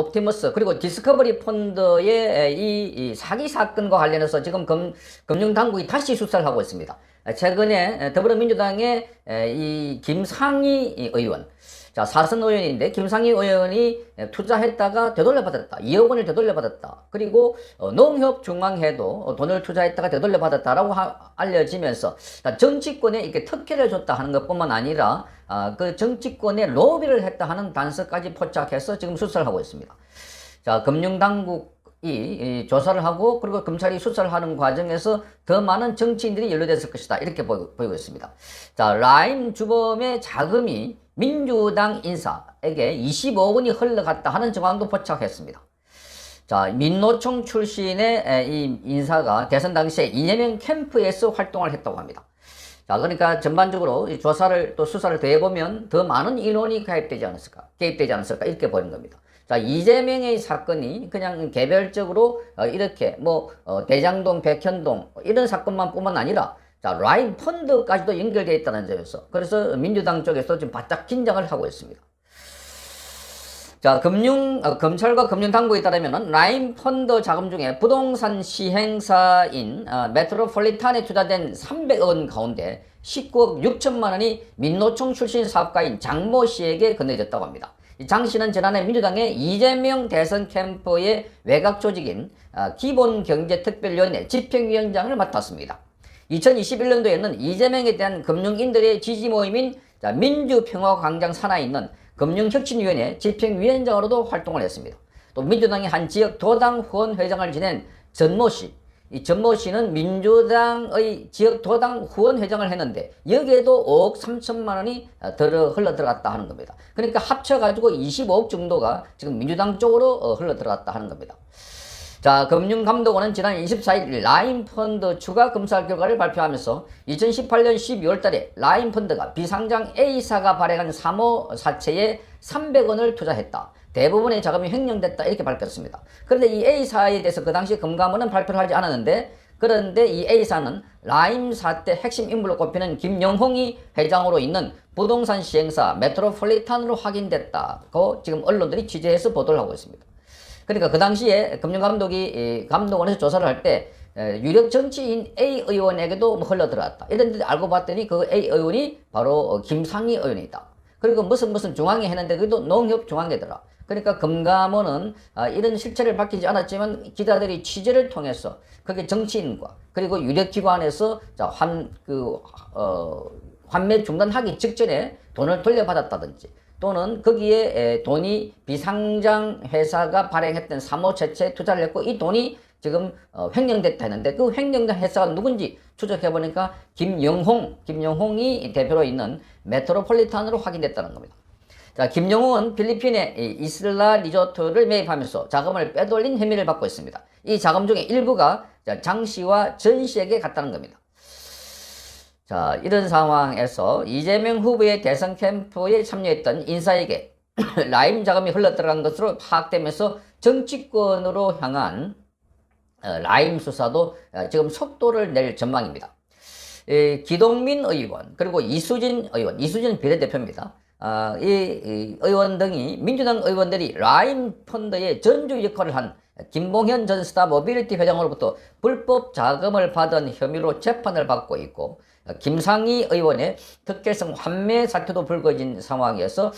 옵티머스 그리고 디스커버리 펀드의 이 사기 사건과 관련해서 지금 금융당국이 다시 수사를 하고 있습니다. 최근에 더불어민주당의 이 김상희 의원, 자, 사선 의원인데 김상희 의원이 투자했다가 되돌려받았다. 2억 원을 되돌려받았다. 그리고 농협중앙회도 돈을 투자했다가 되돌려받았다라고 알려지면서 정치권에 이렇게 특혜를 줬다 하는 것뿐만 아니라 그 정치권에 로비를 했다 하는 단서까지 포착해서 지금 수사를 하고 있습니다. 자, 금융당국이 조사를 하고 그리고 검찰이 수사를 하는 과정에서 더 많은 정치인들이 연루됐을 것이다. 이렇게 보이고 있습니다. 자, 라임 주범의 자금이 민주당 인사에게 25억 원이 흘러갔다 하는 정황도 포착했습니다. 자, 민노총 출신의 이 인사가 대선 당시에 이재명 캠프에서 활동을 했다고 합니다. 자, 그러니까 전반적으로 이 조사를 또 수사를 더해보면 더 많은 인원이 개입되지 않았을까 이렇게 보이는 겁니다. 자, 이재명의 사건이 그냥 개별적으로 이렇게 대장동, 백현동 이런 사건만 뿐만 아니라 자, 라임 펀드까지도 연결되어 있다는 점에서 그래서 민주당 쪽에서 지금 바짝 긴장을 하고 있습니다. 자, 검찰과 금융당국에 따르면 라임 펀드 자금 중에 부동산 시행사인 메트로폴리탄에 투자된 300억 원 가운데 19억 6천만 원이 민노총 출신 사업가인 장모 씨에게 건네졌다고 합니다. 장 씨는 지난해 민주당의 이재명 대선 캠프의 외곽 조직인 기본경제특별위원회 집행위원장을 맡았습니다. 2021년도에는 이재명에 대한 금융인들의 지지 모임인 민주평화광장 산하에 있는 금융혁신위원회 집행위원장으로도 활동을 했습니다. 또 민주당의 한 지역 도당 후원회장을 지낸 전모 씨, 이 전모 씨는 민주당의 지역 도당 후원회장을 했는데 여기에도 5억 3천만 원이 흘러 들어갔다 하는 겁니다. 그러니까 합쳐가지고 25억 정도가 지금 민주당 쪽으로 흘러 들어갔다 하는 겁니다. 자, 금융감독원은 지난 24일 라임펀드 추가 검사 결과를 발표하면서 2018년 12월 달에 라임펀드가 비상장 A사가 발행한 사모사채에 300원을 투자했다. 대부분의 자금이 횡령됐다. 이렇게 밝혔습니다. 그런데 이 A사에 대해서 그 당시 금감원은 발표를 하지 않았는데 그런데 이 A사는 라임 사태 핵심 인물로 꼽히는 김영홍이 회장으로 있는 부동산 시행사 메트로폴리탄으로 확인됐다고 지금 언론들이 취재해서 보도를 하고 있습니다. 그러니까 그 당시에 감독원에서 조사를 할 때 유력 정치인 A 의원에게도 흘러 들어갔다. 이런데 알고 봤더니 그 A 의원이 바로 김상희 의원이다. 그리고 무슨 중앙회 했는데 그것도 농협중앙회더라. 그러니까 금감원은 이런 실체를 밝히지 않았지만 기자들이 취재를 통해서 그게 정치인과 그리고 유력기관에서 환매 중단하기 직전에 돈을 돌려받았다든지 또는 거기에 돈이 비상장 회사가 발행했던 사모채채에 투자를 했고 이 돈이 지금 횡령됐다 했는데 그 횡령된 회사가 누군지 추적해보니까 김영홍이 대표로 있는 메트로폴리탄으로 확인됐다는 겁니다. 자, 김영홍은 필리핀의 이슬라 리조트를 매입하면서 자금을 빼돌린 혐의를 받고 있습니다. 이 자금 중에 일부가 장 씨와 전 씨에게 갔다는 겁니다. 자, 이런 상황에서 이재명 후보의 대선 캠프에 참여했던 인사에게 라임 자금이 흘러들어간 것으로 파악되면서 정치권으로 향한 라임 수사도 지금 속도를 낼 전망입니다. 기동민 의원 그리고 이수진 비례대표입니다. 이 의원 등이 민주당 의원들이 라임 펀드의 전주 역할을 한 김봉현 전 스타 모빌리티 회장으로부터 불법 자금을 받은 혐의로 재판을 받고 있고 김상희 의원의 특혜성 환매 사태도 불거진 상황에서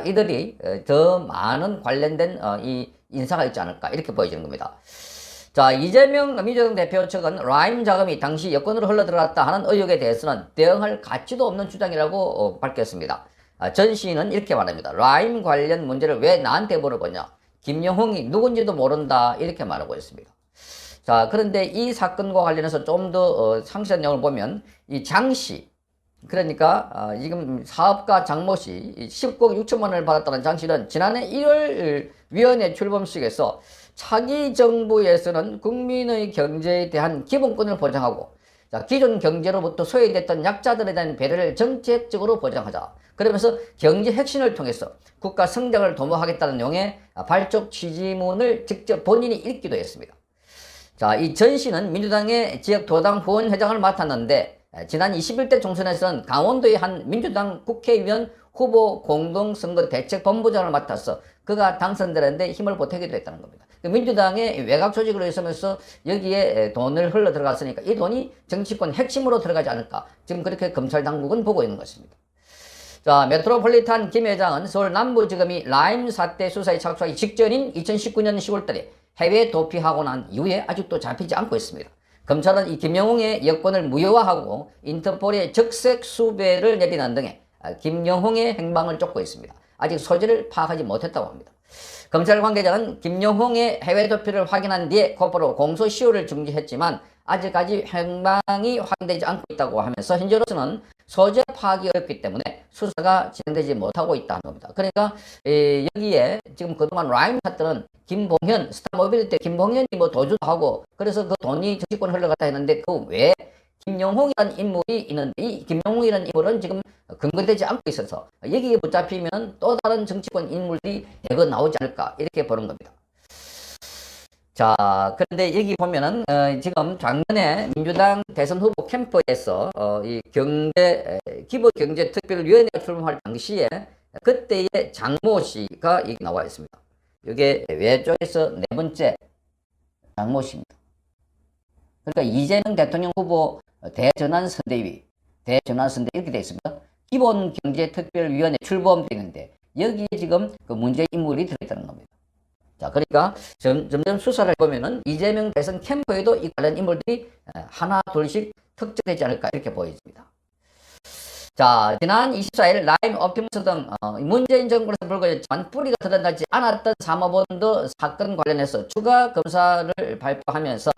이들이 더 많은 관련된 이 인사가 있지 않을까 이렇게 보여지는 겁니다. 자, 이재명 민주당 대표 측은 라임 자금이 당시 여권으로 흘러들어갔다 하는 의혹에 대해서는 대응할 가치도 없는 주장이라고 밝혔습니다. 전 씨는 이렇게 말합니다. 라임 관련 문제를 왜 나한테 물어보냐. 김영홍이 누군지도 모른다 이렇게 말하고 있습니다. 자, 그런데 이 사건과 관련해서 좀 더 상세한 내용을 보면 이 장 씨, 그러니까 지금 사업가 장모 씨 19억 6천만 원을 받았다는 장 씨는 지난해 1월 위원회 출범식에서 차기 정부에서는 국민의 경제에 대한 기본권을 보장하고 기존 경제로부터 소외됐던 약자들에 대한 배려를 정책적으로 보장하자. 그러면서 경제 혁신을 통해서 국가 성장을 도모하겠다는 내용의 발족 취지문을 직접 본인이 읽기도 했습니다. 자, 이 전 씨는 민주당의 지역 도당 후원회장을 맡았는데 지난 21대 총선에서는 강원도의 한 민주당 국회의원 후보 공동선거 대책본부장을 맡아서 그가 당선되는데 힘을 보태기도 했다는 겁니다. 민주당의 외곽 조직으로 있으면서 여기에 돈을 흘러 들어갔으니까 이 돈이 정치권 핵심으로 들어가지 않을까. 지금 그렇게 검찰 당국은 보고 있는 것입니다. 자, 메트로폴리탄 김 회장은 서울 남부지검이 라임 사태 수사에 착수하기 직전인 2019년 10월달에 해외 도피하고 난 이후에 아직도 잡히지 않고 있습니다. 검찰은 이 김영웅의 여권을 무효화하고 인터폴의 적색 수배를 내리는 등의 김영웅의 행방을 쫓고 있습니다. 아직 소재를 파악하지 못했다고 합니다. 검찰 관계자는 김영웅의 해외 도피를 확인한 뒤에 곧바로 공소시효를 중지했지만 아직까지 행방이 확인되지 않고 있다고 하면서 현재로서는 소재 파악이 어렵기 때문에 수사가 진행되지 못하고 있다는 겁니다. 그러니까 여기에 지금 그동안 라임 사건은 김봉현, 스타모빌리티 김봉현이 뭐 도주도 하고 그래서 그 돈이 정치권에 흘러갔다 했는데 그 외에 김영웅이라는 인물이 있는데 이 김영웅이라는 인물은 지금 근거되지 않고 있어서 여기에 붙잡히면 또 다른 정치권 인물들이 대거 나오지 않을까 이렇게 보는 겁니다. 자, 그런데 여기 보면은 지금 작년에 민주당 대선 후보 캠프에서 이 기본경제특별위원회가 출범할 당시에 그때의 장모 씨가 여기 나와 있습니다. 이게 외쪽에서 네 번째 장모 씨입니다. 그러니까 이재명 대통령 후보 대전환선대위 이렇게 되어 있습니다. 기본경제특별위원회 출범되어 있는데 여기에 지금 그 문제 인물이 들어있다는 겁니다. 자, 그러니까 점점 수사를 해보면은 이재명 대선 캠프에도 이 관련 인물들이 하나 둘씩 특정되지 않을까 이렇게 보여집니다. 자, 지난 24일 라임 옵티머스 등 문재인 정부에서 불거졌지만 뿌리가 드러나지 않았던 사모펀드 사건 관련해서 추가 검사를 발표하면서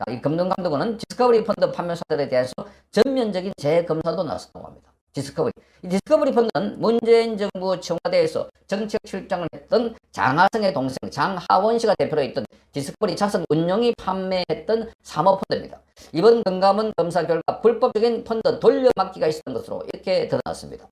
이 금융감독원은 디스커버리 펀드 판매사들에 대해서 전면적인 재검사도 나섰다고 합니다. 이 디스커버리 펀드는 문재인 정부 청와대에서 정책 실장을 했던 장하성의 동생 장하원 씨가 대표로 있던 디스커버리 자산 운용이 판매했던 사모펀드입니다. 이번 금감원 검사 결과 불법적인 펀드 돌려막기가 있었던 것으로 이렇게 드러났습니다.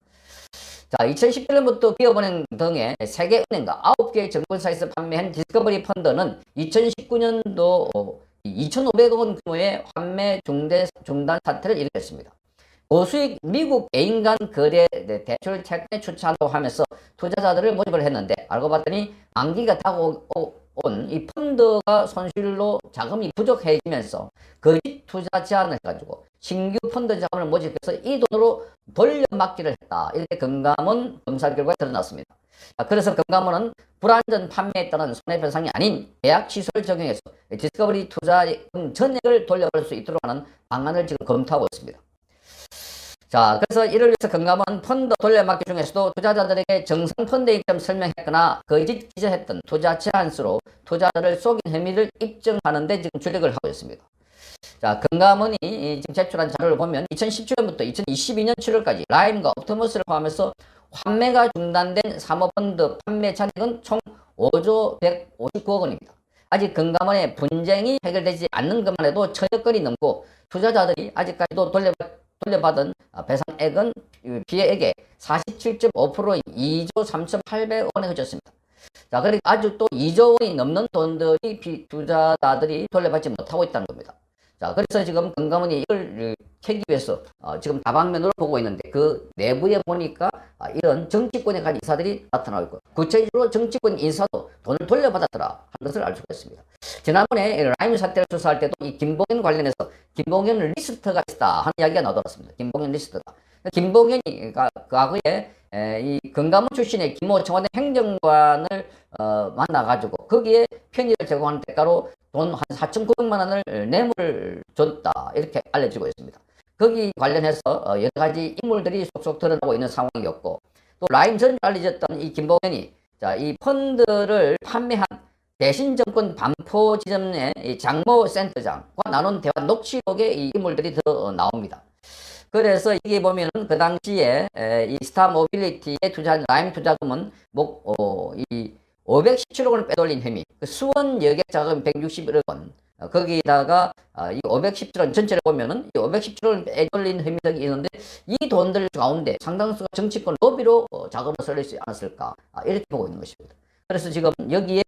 자, 2017년부터 기업은행 등의 세계 은행과 9개의 정권사에서 판매한 디스커버리 펀드는 2019년도 2,500억 원 규모의 환매 중단 사태를 일으켰습니다. 고수익 미국 애인간 거래 대출 채권에 추천한다고 하면서 투자자들을 모집을 했는데 알고 봤더니 만기가 다가온 이 펀드가 손실로 자금이 부족해지면서 거짓 투자 제안을 해가지고 신규 펀드 자금을 모집해서 이 돈으로 돌려막기를 했다. 이렇게 금감원 검사 결과에 드러났습니다. 그래서 금감원은 불안전 판매에 따른 손해배상이 아닌 계약 취소를 적용해서 디스커버리 투자금 전액을 돌려받을 수 있도록 하는 방안을 지금 검토하고 있습니다. 자, 그래서 이를 위해서 금감원 펀드 돌려막기 중에서도 투자자들에게 정상 펀드 입점 설명했거나 거짓 기재했던 투자 제안수로 투자자를 속인 혐의를 입증하는 데 지금 주력을 하고 있습니다. 자, 금감원이 지금 제출한 자료를 보면 2017년부터 2022년 7월까지 라임과 옵티머스를 포함해서 환매가 중단된 사모펀드 판매 잔액은 총 5조 159억 원입니다. 아직 금감원의 분쟁이 해결되지 않는 것만 해도 1,000여 건이 넘고 투자자들이 아직까지도 돌려받은 배상액은 피해액의 47.5%인 2조 3,800억 원에 그쳤습니다. 자, 그러니까 아직도 2조 원이 넘는 돈들이 투자자들이 돌려받지 못하고 있다는 겁니다. 자, 그래서 지금 금감원이 이걸 캐기 위해서 지금 다방면으로 보고 있는데 그 내부에 보니까 이런 정치권에 간 인사들이 나타나고 있고 구체적으로 정치권 인사도 돈을 돌려받았더라 하는 것을 알 수가 있습니다. 지난번에 라임 사태를 조사할 때도 이 김봉현 관련해서 김봉현 리스트가 있다 하는 이야기가 나돌았습니다. 김봉현 리스트가. 김봉현이 과거에 이 금감원 출신의 김호 청와대 행정관을 만나가지고 거기에 편의를 제공하는 대가로 돈 한 4,900만 원을 뇌물을 줬다 이렇게 알려지고 있습니다. 거기 관련해서 여러 가지 인물들이 속속 드러나고 있는 상황이었고 또 라임 전 알려졌던 이 김봉현이 자, 이 펀드를 판매한 대신정권 반포지점의 이 장모 센터장과 나눈 대화 녹취록에 이 인물들이 들어 나옵니다. 그래서 이게 보면은 그 당시에 이 스타모빌리티에 투자한 라임 투자금은 이 517억 원을 빼돌린 혐의, 수원 여객 자금 161억 원, 거기다가 이 517억 원 전체를 보면은 이 517억 원을 빼돌린 혐의 등이 있는데 이 돈들 가운데 상당수가 정치권 로비로 자금을 설릴 수 않았을까 이렇게 보고 있는 것입니다. 그래서 지금 여기에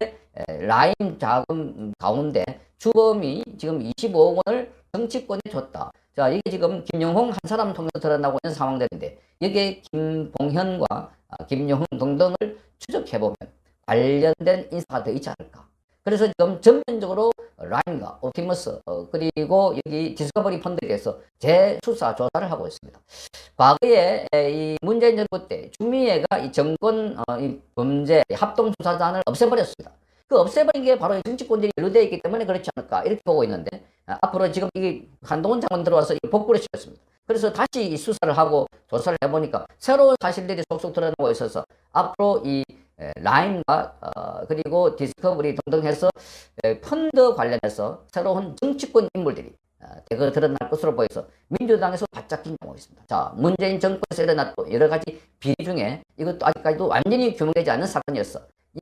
라임 자금 가운데 주범이 지금 25억 원을 정치권에 줬다. 자, 이게 지금 김영홍 한 사람 통해서 드러나고 있는 상황들인데 여기에 김봉현과 김영홍 등등을 추적해보면 관련된 인사가 더 있지 않을까. 그래서 지금 전면적으로 라임과 옵티머스 그리고 여기 디스커버리 펀드에 대해서 재수사 조사를 하고 있습니다. 과거에 이 문재인 정부 때 추미애가 이 정권 이 범죄 합동수사단을 없애버렸습니다. 그 없애버린 게 바로 정치권들이 연루되어 있기 때문에 그렇지 않을까 이렇게 보고 있는데 앞으로 지금 이게 한동훈 장관 들어와서 복구를 시켰습니다. 그래서 다시 수사를 하고 조사를 해보니까 새로운 사실들이 속속 드러나고 있어서 앞으로 이 라임과 그리고 디스커버리 등등 해서 펀드 관련해서 새로운 정치권 인물들이 대거 드러날 것으로 보여서 민주당에서 바짝 긴장하고 있습니다. 자, 문재인 정권에서 일어났던 여러 가지 비리 중에 이것도 아직까지도 완전히 규명되지 않은 사건이었어.